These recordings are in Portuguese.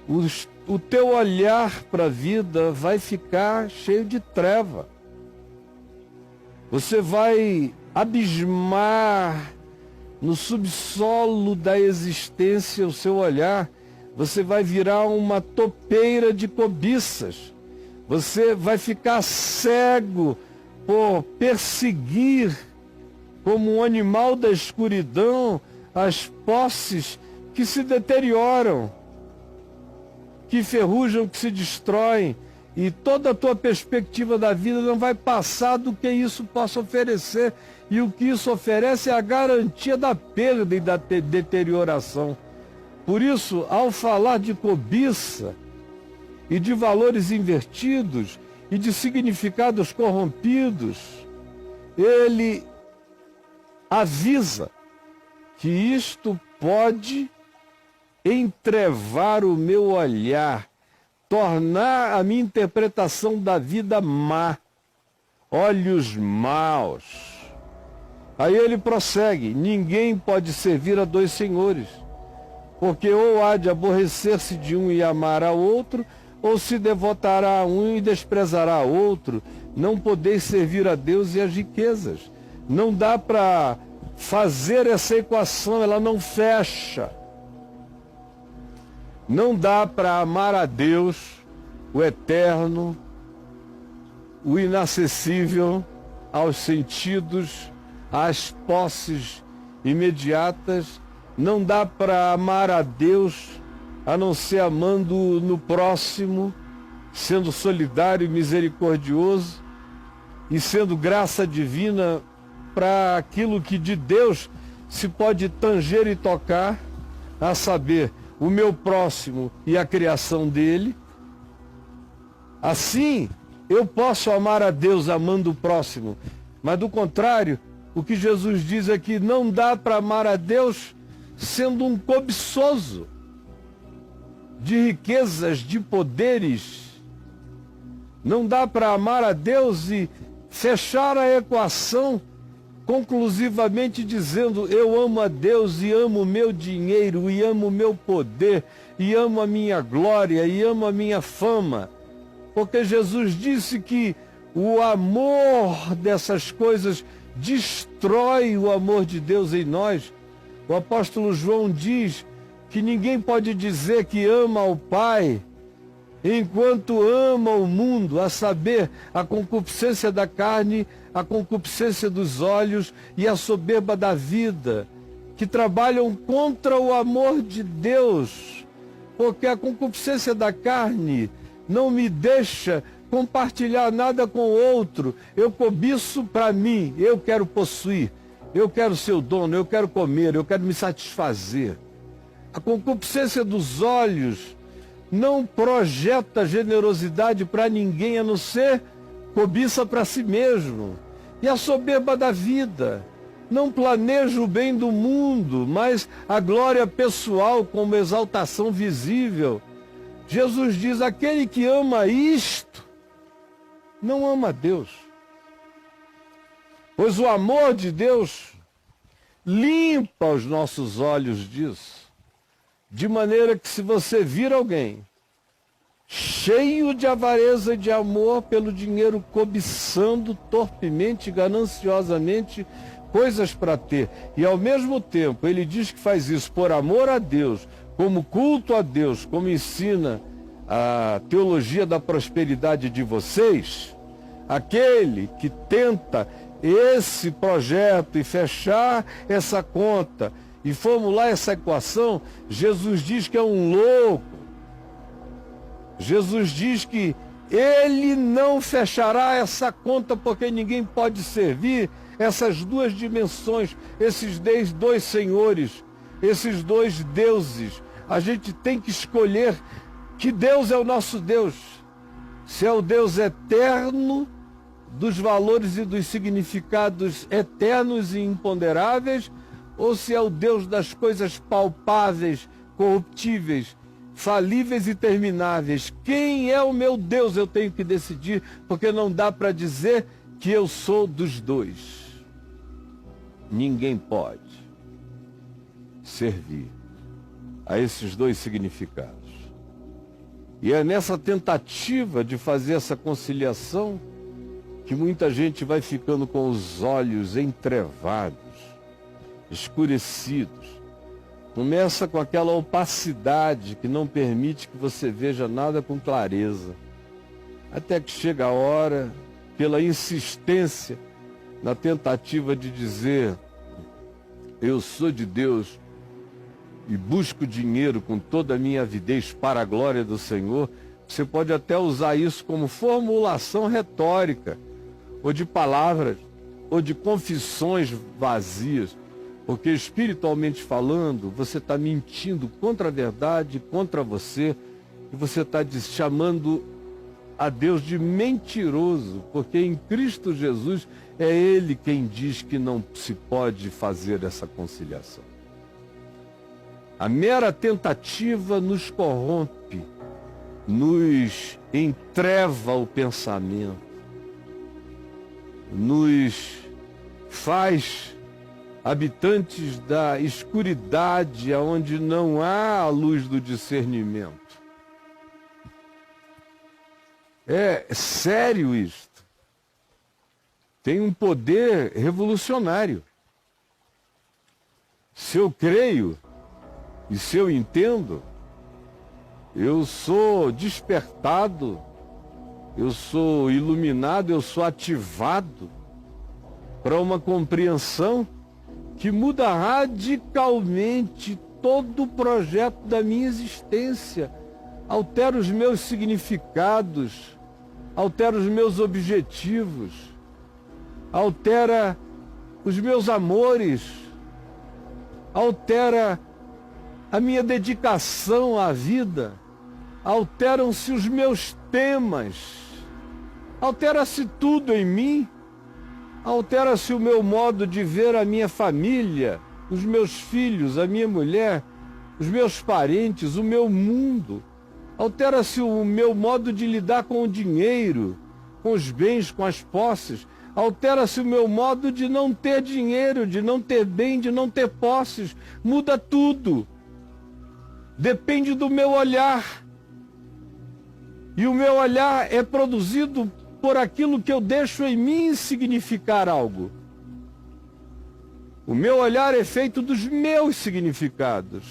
o teu olhar para a vida vai ficar cheio de treva. Você vai abismar no subsolo da existência o seu olhar. Você vai virar uma topeira de cobiças. Você vai ficar cego por perseguir, como um animal da escuridão, as posses que se deterioram, que ferrujam, que se destroem, e toda a tua perspectiva da vida não vai passar do que isso possa oferecer, e o que isso oferece é a garantia da perda e da deterioração. Por isso, ao falar de cobiça e de valores invertidos e de significados corrompidos, ele avisa que isto pode entrevar o meu olhar, tornar a minha interpretação da vida má, olhos maus. Aí ele prossegue: ninguém pode servir a dois senhores, porque ou há de aborrecer-se de um e amar ao outro, ou se devotará a um e desprezará a outro. Não podeis servir a Deus e às riquezas. Não dá para fazer essa equação, ela não fecha. Não dá para amar a Deus, o eterno, o inacessível aos sentidos, às posses imediatas. Não dá para amar a Deus a não ser amando no próximo, sendo solidário e misericordioso e sendo graça divina para aquilo que de Deus se pode tanger e tocar, a saber, o meu próximo e a criação dele. Assim, eu posso amar a Deus amando o próximo, mas do contrário, o que Jesus diz é que não dá para amar a Deus sendo um cobiçoso de riquezas, de poderes. Não dá para amar a Deus e fechar a equação conclusivamente dizendo: eu amo a Deus e amo o meu dinheiro, e amo o meu poder, e amo a minha glória, e amo a minha fama. Porque Jesus disse que o amor dessas coisas destrói o amor de Deus em nós. O apóstolo João diz que ninguém pode dizer que ama ao Pai enquanto ama o mundo, a saber, a concupiscência da carne, a concupiscência dos olhos e a soberba da vida, que trabalham contra o amor de Deus, porque a concupiscência da carne não me deixa compartilhar nada com o outro. Eu cobiço para mim, eu quero possuir, eu quero ser o dono, eu quero comer, eu quero me satisfazer. A concupiscência dos olhos não projeta generosidade para ninguém, a não ser cobiça para si mesmo. E a soberba da vida não planeja o bem do mundo, mas a glória pessoal como exaltação visível. Jesus diz: aquele que ama isto, não ama a Deus. Pois o amor de Deus limpa os nossos olhos disso. De maneira que se você vir alguém cheio de avareza e de amor pelo dinheiro, cobiçando torpemente, gananciosamente coisas para ter, e ao mesmo tempo ele diz que faz isso por amor a Deus, como culto a Deus, como ensina a teologia da prosperidade de vocês, aquele que tenta esse projeto e fechar essa conta e formular essa equação, Jesus diz que é um louco. Jesus diz que ele não fechará essa conta, porque ninguém pode servir essas duas dimensões, esses dois senhores, esses dois deuses. A gente tem que escolher que Deus é o nosso Deus. Se é o Deus eterno, dos valores e dos significados eternos e imponderáveis, ou se é o Deus das coisas palpáveis, corruptíveis, falíveis e termináveis. Quem é o meu Deus? Eu tenho que decidir, porque não dá para dizer que eu sou dos dois. Ninguém pode servir a esses dois significados. E é nessa tentativa de fazer essa conciliação que muita gente vai ficando com os olhos entrevados, escurecidos. Começa com aquela opacidade que não permite que você veja nada com clareza. Até que chega a hora, pela insistência, na tentativa de dizer: eu sou de Deus e busco dinheiro com toda a minha avidez para a glória do Senhor. Você pode até usar isso como formulação retórica, ou de palavras, ou de confissões vazias, porque espiritualmente falando, você está mentindo contra a verdade, contra você, e você está chamando a Deus de mentiroso, porque em Cristo Jesus é Ele quem diz que não se pode fazer essa conciliação. A mera tentativa nos corrompe, nos entreva o pensamento, nos faz habitantes da escuridade, onde não há a luz do discernimento. É sério isto. Tem um poder revolucionário. Se eu creio e se eu entendo, eu sou despertado, eu sou iluminado, eu sou ativado para uma compreensão que muda radicalmente todo o projeto da minha existência, altera os meus significados, altera os meus objetivos, altera os meus amores, altera a minha dedicação à vida, alteram-se os meus temas, altera-se tudo em mim, altera-se o meu modo de ver a minha família, os meus filhos, a minha mulher, os meus parentes, o meu mundo, altera-se o meu modo de lidar com o dinheiro, com os bens, com as posses, altera-se o meu modo de não ter dinheiro, de não ter bem, de não ter posses, muda tudo. Depende do meu olhar. E o meu olhar é produzido por aquilo que eu deixo em mim significar algo. O meu olhar é feito dos meus significados.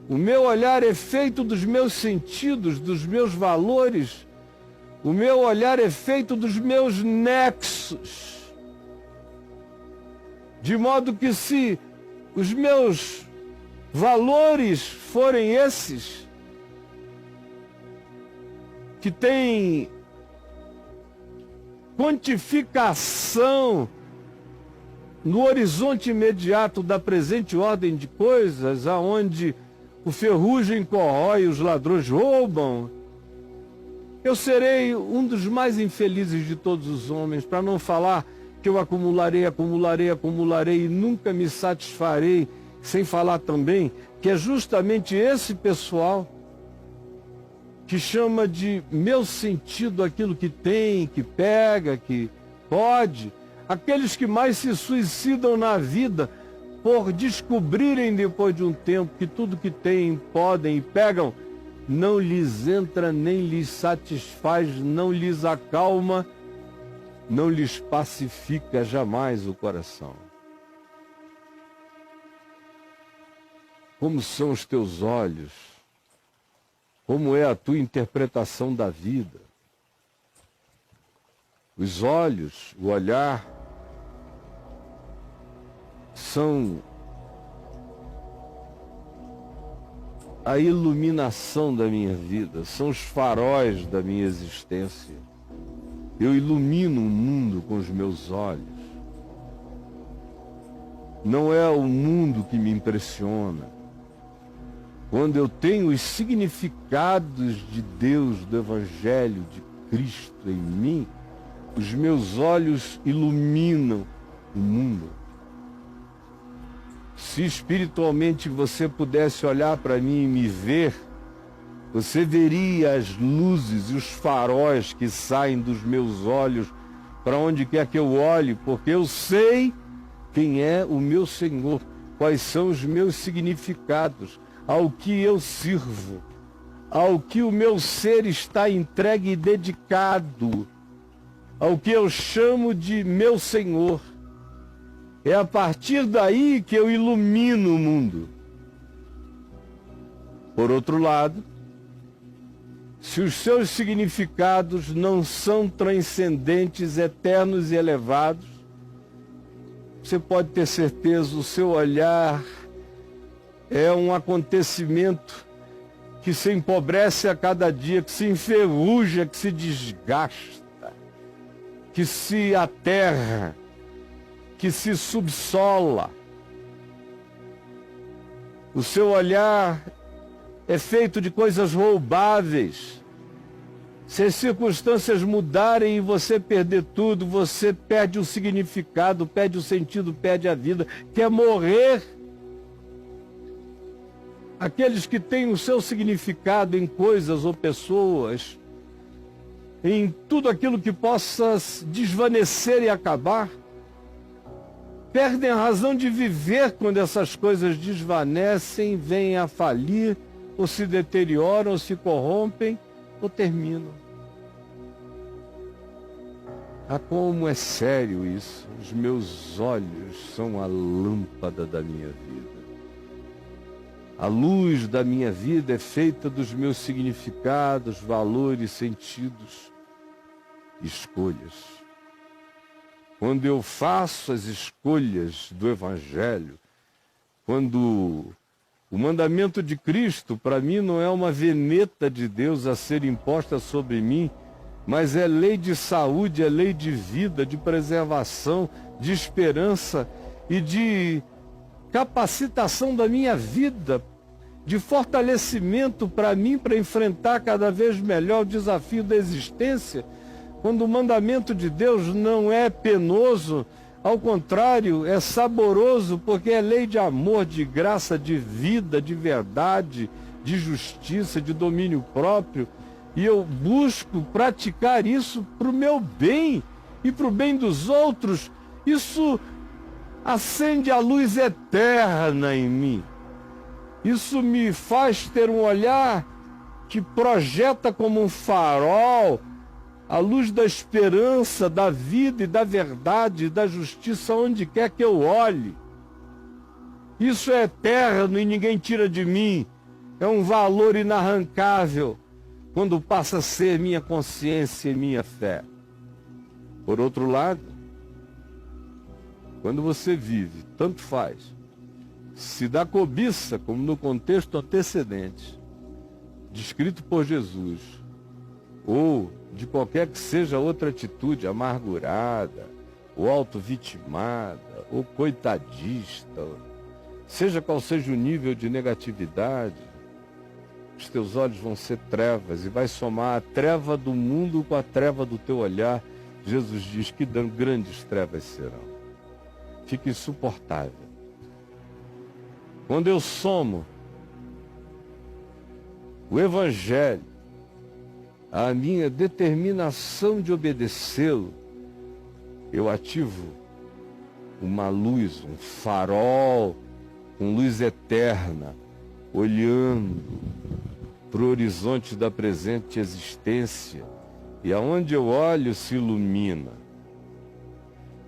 O meu olhar é feito dos meus sentidos, dos meus valores. O meu olhar é feito dos meus nexos. De modo que se os meus valores forem esses, que têm quantificação no horizonte imediato da presente ordem de coisas, aonde o ferrugem corrói, os ladrões roubam, eu serei um dos mais infelizes de todos os homens, para não falar que eu acumularei e nunca me satisfarei, sem falar também que é justamente esse pessoal que chama de meu sentido aquilo que tem, que pega, que pode, aqueles que mais se suicidam na vida por descobrirem depois de um tempo que tudo que têm, podem e pegam, não lhes entra nem lhes satisfaz, não lhes acalma, não lhes pacifica jamais o coração. Como são os teus olhos? Como é a tua interpretação da vida? Os olhos, o olhar, são a iluminação da minha vida, são os faróis da minha existência. Eu ilumino o mundo com os meus olhos. Não é o mundo que me impressiona. Quando eu tenho os significados de Deus, do Evangelho de Cristo em mim, os meus olhos iluminam o mundo. Se espiritualmente você pudesse olhar para mim e me ver, você veria as luzes e os faróis que saem dos meus olhos para onde quer que eu olhe, porque eu sei quem é o meu Senhor, quais são os meus significados, ao que eu sirvo. ao que o meu ser está entregue e dedicado, ao que eu chamo de meu Senhor. É a partir daí que eu ilumino o mundo. Por outro lado, se os seus significados não são transcendentes, eternos e elevados, você pode ter certeza, o seu olhar é um acontecimento que se empobrece a cada dia, que se enferruja, que se desgasta, que se aterra, que se subsola. O seu olhar é feito de coisas roubáveis. Se as circunstâncias mudarem e você perder tudo, você perde o significado, perde o sentido, perde a vida, quer morrer. Aqueles que têm o seu significado em coisas ou pessoas, em tudo aquilo que possa desvanecer e acabar, perdem a razão de viver quando essas coisas desvanecem, vêm a falir, ou se deterioram, ou se corrompem, ou terminam. Ah, como é sério isso! Os meus olhos são a lâmpada da minha vida. A luz da minha vida é feita dos meus significados, valores, sentidos, escolhas. Quando eu faço as escolhas do Evangelho, quando o mandamento de Cristo, para mim, não é uma veneta de Deus a ser imposta sobre mim, mas é lei de saúde, é lei de vida, de preservação, de esperança e de capacitação da minha vida, de fortalecimento para mim, para enfrentar cada vez melhor o desafio da existência. Quando o mandamento de Deus não é penoso, ao contrário, é saboroso, porque é lei de amor, de graça, de vida, de verdade, de justiça, de domínio próprio. E eu busco praticar isso para o meu bem e para o bem dos outros. Isso acende a luz eterna em mim. Isso me faz ter um olhar que projeta como um farol a luz da esperança, da vida e da verdade e da justiça onde quer que eu olhe. Isso é eterno e ninguém tira de mim. É um valor inarrancável quando passa a ser minha consciência e minha fé. Por outro lado, quando você vive, tanto faz, se da cobiça, como no contexto antecedente, descrito por Jesus, ou de qualquer que seja outra atitude amargurada, ou auto-vitimada, ou coitadista, seja qual seja o nível de negatividade, os teus olhos vão ser trevas e vai somar a treva do mundo com a treva do teu olhar. Jesus diz que grandes trevas serão. Fica insuportável. Quando eu somo o Evangelho à minha determinação de obedecê-lo, eu ativo uma luz, um farol, com luz eterna, olhando para o horizonte da presente existência, e aonde eu olho se ilumina.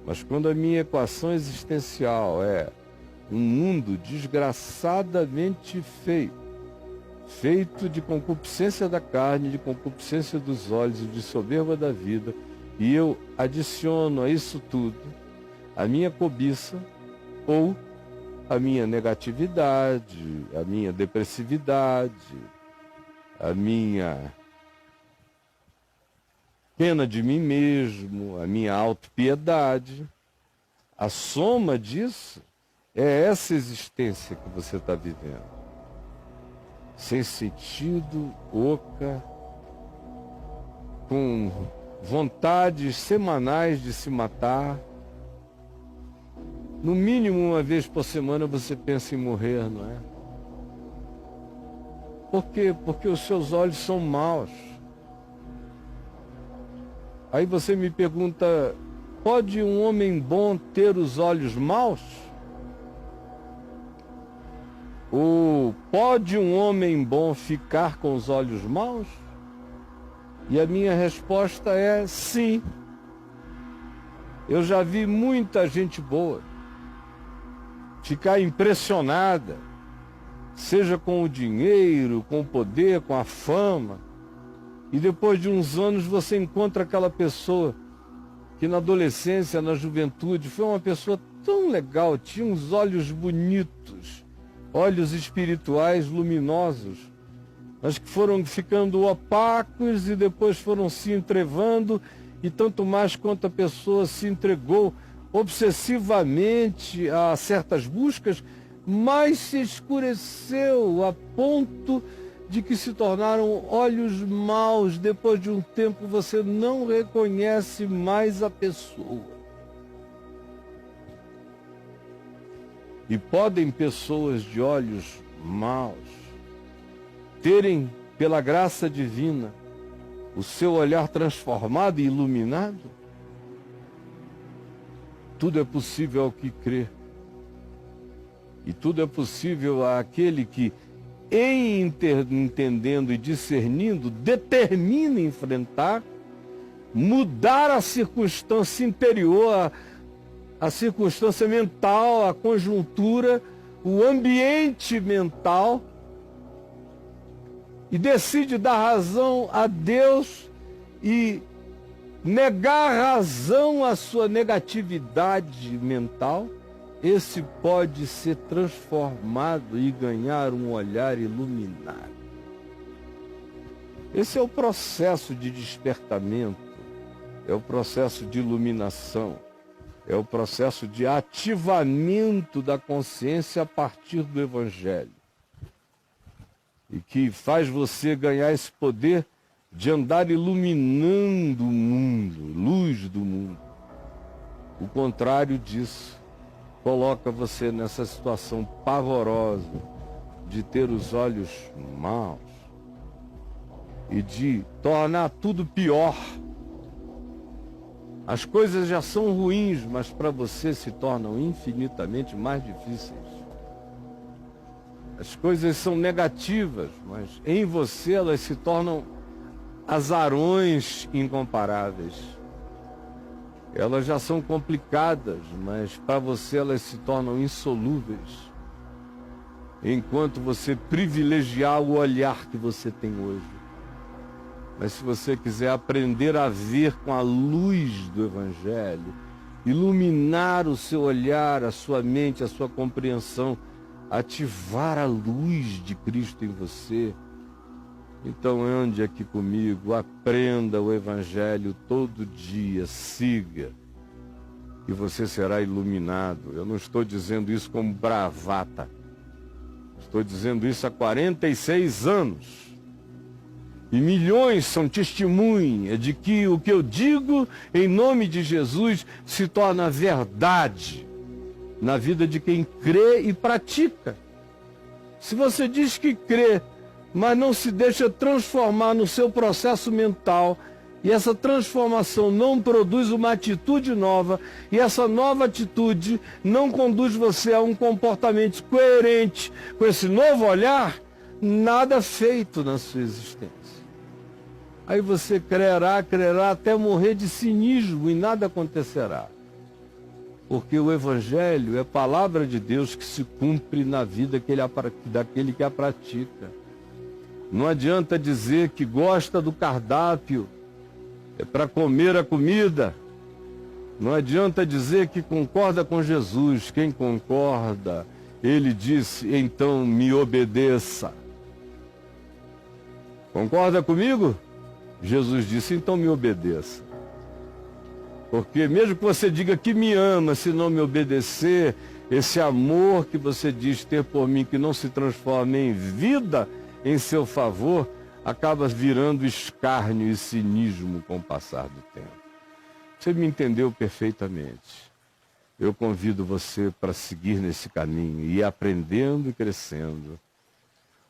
Mas quando a minha equação existencial é um mundo desgraçadamente feito de concupiscência da carne, de concupiscência dos olhos e de soberba da vida, e eu adiciono a isso tudo a minha cobiça ou a minha negatividade, a minha depressividade, a minha pena de mim mesmo, a minha autopiedade, a soma disso é essa existência que você está vivendo. Sem sentido, oca, com vontades semanais de se matar. No mínimo uma vez por semana você pensa em morrer, não é? Por quê? Porque os seus olhos são maus. Aí você me pergunta, pode um homem bom ter os olhos maus? Ou pode um homem bom ficar com os olhos maus? E a minha resposta é sim. Eu já vi muita gente boa ficar impressionada, seja com o dinheiro, com o poder, com a fama, e depois de uns anos você encontra aquela pessoa que na adolescência, na juventude, foi uma pessoa tão legal, tinha uns olhos bonitos, olhos espirituais luminosos, mas que foram ficando opacos e depois foram se entrevando, e tanto mais quanto a pessoa se entregou obsessivamente a certas buscas, mais se escureceu a ponto de que se tornaram olhos maus. Depois de um tempo você não reconhece mais a pessoa. E podem pessoas de olhos maus terem, pela graça divina, o seu olhar transformado e iluminado? Tudo é possível ao que crê. E tudo é possível àquele que, entendendo e discernindo, determina enfrentar, mudar a circunstância interior, a circunstância mental, a conjuntura, o ambiente mental, e decide dar razão a Deus e negar razão à sua negatividade mental. Esse pode ser transformado e ganhar um olhar iluminado. Esse é o processo de despertamento, é o processo de iluminação, é o processo de ativamento da consciência a partir do Evangelho. E que faz você ganhar esse poder de andar iluminando o mundo, luz do mundo. O contrário disso coloca você nessa situação pavorosa de ter os olhos maus e de tornar tudo pior. As coisas já são ruins, mas para você se tornam infinitamente mais difíceis. As coisas são negativas, mas em você elas se tornam azarões incomparáveis. Elas já são complicadas, mas para você elas se tornam insolúveis. Enquanto você privilegiar o olhar que você tem hoje. Mas se você quiser aprender a ver com a luz do Evangelho, iluminar o seu olhar, a sua mente, a sua compreensão, ativar a luz de Cristo em você, então ande aqui comigo, aprenda o Evangelho todo dia, siga, e você será iluminado. Eu não estou dizendo isso como bravata, estou dizendo isso há 46 anos. E milhões são testemunha de que o que eu digo em nome de Jesus se torna verdade na vida de quem crê e pratica. Se você diz que crê, mas não se deixa transformar no seu processo mental, e essa transformação não produz uma atitude nova, e essa nova atitude não conduz você a um comportamento coerente com esse novo olhar, nada feito na sua existência. Aí você crerá até morrer de cinismo e nada acontecerá. Porque o Evangelho é a palavra de Deus que se cumpre na vida daquele que a pratica. Não adianta dizer que gosta do cardápio, é para comer a comida. Não adianta dizer que concorda com Jesus. Quem concorda, ele disse, então me obedeça. Concorda comigo? Jesus disse, então me obedeça. Porque mesmo que você diga que me ama, se não me obedecer, esse amor que você diz ter por mim, que não se transforma em vida em seu favor, acaba virando escárnio e cinismo com o passar do tempo. Você me entendeu perfeitamente. Eu convido você para seguir nesse caminho e ir aprendendo e crescendo.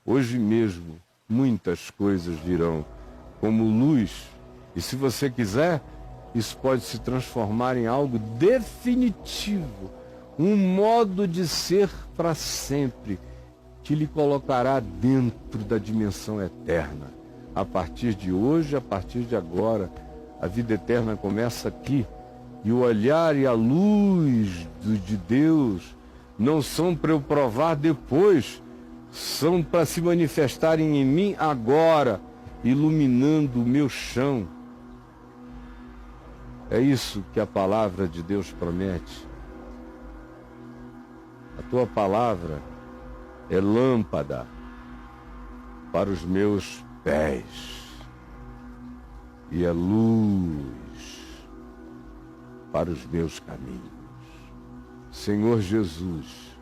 Hoje mesmo, muitas coisas virão como luz, e se você quiser, isso pode se transformar em algo definitivo, um modo de ser para sempre, que lhe colocará dentro da dimensão eterna. A partir de hoje, a partir de agora, a vida eterna começa aqui. E o olhar e a luz de Deus não são para eu provar depois, são para se manifestarem em mim agora, iluminando o meu chão. É isso que a palavra de Deus promete. A tua palavra é lâmpada para os meus pés e é luz para os meus caminhos. Senhor Jesus,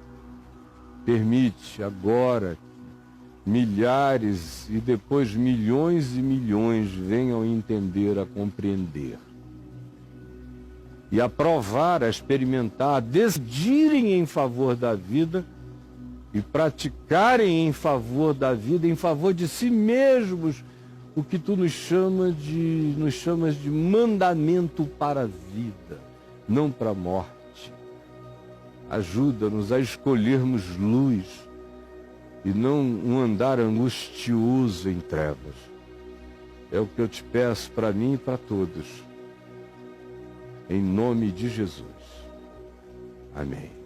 permite agora que milhares e depois milhões e milhões venham a entender, a compreender e a provar, a experimentar, a decidirem em favor da vida e praticarem em favor da vida, em favor de si mesmos, o que tu nos chamas de mandamento para a vida, não para a morte. Ajuda-nos a escolhermos luz e não um andar angustioso em trevas. É o que eu te peço para mim e para todos. Em nome de Jesus. Amém.